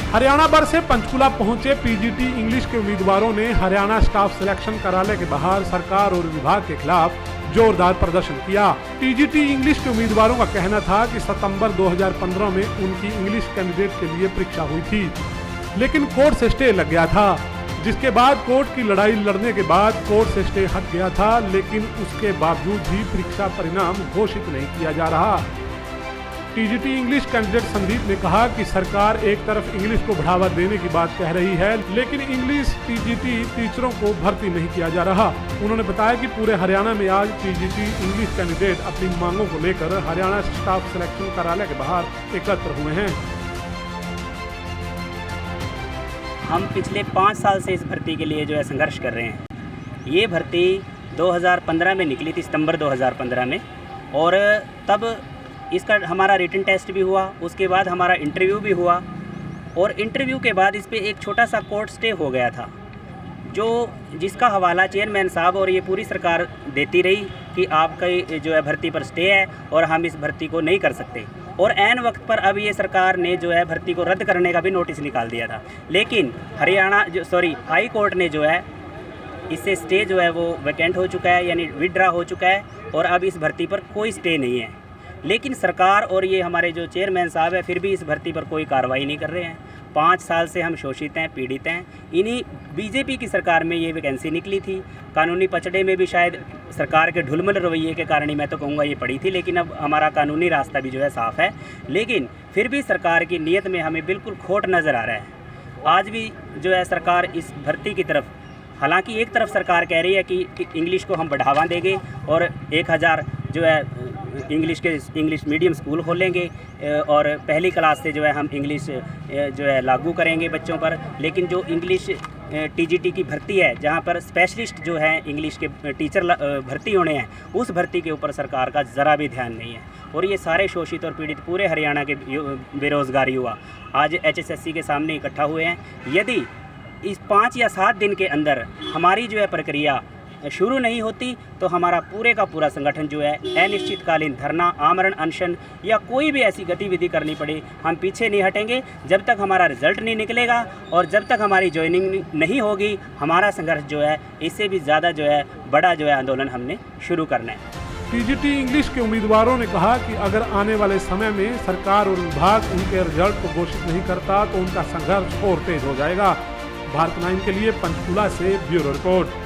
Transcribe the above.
हरियाणा भर से पंचकुला पहुंचे पीजीटी इंग्लिश के उम्मीदवारों ने हरियाणा स्टाफ सिलेक्शन कार्यालय के बाहर सरकार और विभाग के खिलाफ जोरदार प्रदर्शन किया। पीजीटी इंग्लिश के उम्मीदवारों का कहना था कि सितंबर 2015 में उनकी इंग्लिश कैंडिडेट के लिए परीक्षा हुई थी, लेकिन कोर्ट से स्टे लग गया था, जिसके बाद कोर्ट की लड़ाई लड़ने के बाद कोर्ट से स्टे हट गया था, लेकिन उसके बावजूद भी परीक्षा परिणाम घोषित नहीं किया जा रहा। पीजीटी इंग्लिश कैंडिडेट संदीप ने कहा कि सरकार एक तरफ इंग्लिश को बढ़ावा देने की बात कह रही है, लेकिन इंग्लिश पीजीटी टीचरों को भर्ती नहीं किया जा रहा। उन्होंने बताया कि पूरे हरियाणा में आज पीजीटी इंग्लिश कैंडिडेट अपनी मांगों को लेकर हरियाणा स्टाफ सिलेक्शन कार्यालय के बाहर एकत्र हुए हैं। हम पिछले 5 साल से इस भर्ती के लिए जो है संघर्ष कर रहे हैं। ये भर्ती 2015 में निकली थी, सितंबर 2015 में, और तब इसका हमारा रिटन टेस्ट भी हुआ, उसके बाद हमारा इंटरव्यू भी हुआ, और इंटरव्यू के बाद इस पे एक छोटा सा कोर्ट स्टे हो गया था, जिसका हवाला चेयरमैन साहब और ये पूरी सरकार देती रही कि आपका जो है भर्ती पर स्टे है और हम इस भर्ती को नहीं कर सकते। और ऐन वक्त पर अब ये सरकार ने जो है भर्ती को रद्द करने का भी नोटिस निकाल दिया था, लेकिन हाई कोर्ट ने जो है इससे स्टे जो है वो वैकेंट हो चुका है, यानी विड्रा हो चुका है, और अब इस भर्ती पर कोई स्टे नहीं है। लेकिन सरकार और ये हमारे जो चेयरमैन साहब है फिर भी इस भर्ती पर कोई कार्रवाई नहीं कर रहे हैं। 5 साल से हम शोषित हैं, पीड़ित हैं। इन्हीं बीजेपी की सरकार में ये वैकेंसी निकली थी। कानूनी पचड़े में भी शायद सरकार के ढुलमुल रवैये के कारण ही मैं तो कहूँगा ये पड़ी थी, लेकिन अब हमारा कानूनी रास्ता भी जो है साफ़ है, लेकिन फिर भी सरकार की नीयत में हमें बिल्कुल खोट नज़र आ रहा है। आज भी जो है सरकार इस भर्ती की तरफ, हालांकि एक तरफ सरकार कह रही है कि इंग्लिश को हम बढ़ावा देंगे और 1000 जो है इंग्लिश मीडियम स्कूल खोलेंगे और पहली क्लास से जो है हम इंग्लिश जो है लागू करेंगे बच्चों पर, लेकिन जो इंग्लिश टीजीटी की भर्ती है, जहां पर स्पेशलिस्ट जो है इंग्लिश के टीचर भर्ती होने हैं, उस भर्ती के ऊपर सरकार का ज़रा भी ध्यान नहीं है। और ये सारे शोषित और पीड़ित पूरे हरियाणा के बेरोज़गार युवा आज HSSC के सामने इकट्ठा हुए हैं। यदि इस 5 या 7 दिन के अंदर हमारी जो है प्रक्रिया शुरू नहीं होती तो हमारा पूरे का पूरा संगठन जो है अनिश्चितकालीन धरना, आमरण अनशन या कोई भी ऐसी गतिविधि करनी पड़े, हम पीछे नहीं हटेंगे जब तक हमारा रिजल्ट नहीं निकलेगा, और जब तक हमारी ज्वाइनिंग नहीं होगी। हमारा संघर्ष जो है इससे भी ज़्यादा जो है बड़ा जो है आंदोलन हमने शुरू करना है। पीजीटी इंग्लिश के उम्मीदवारों ने कहा कि अगर आने वाले समय में सरकार और विभाग उनके रिजल्ट को घोषित नहीं करता तो उनका संघर्ष और तेज हो जाएगा। भारत 9 के लिए पंचकुला से ब्यूरो रिपोर्ट।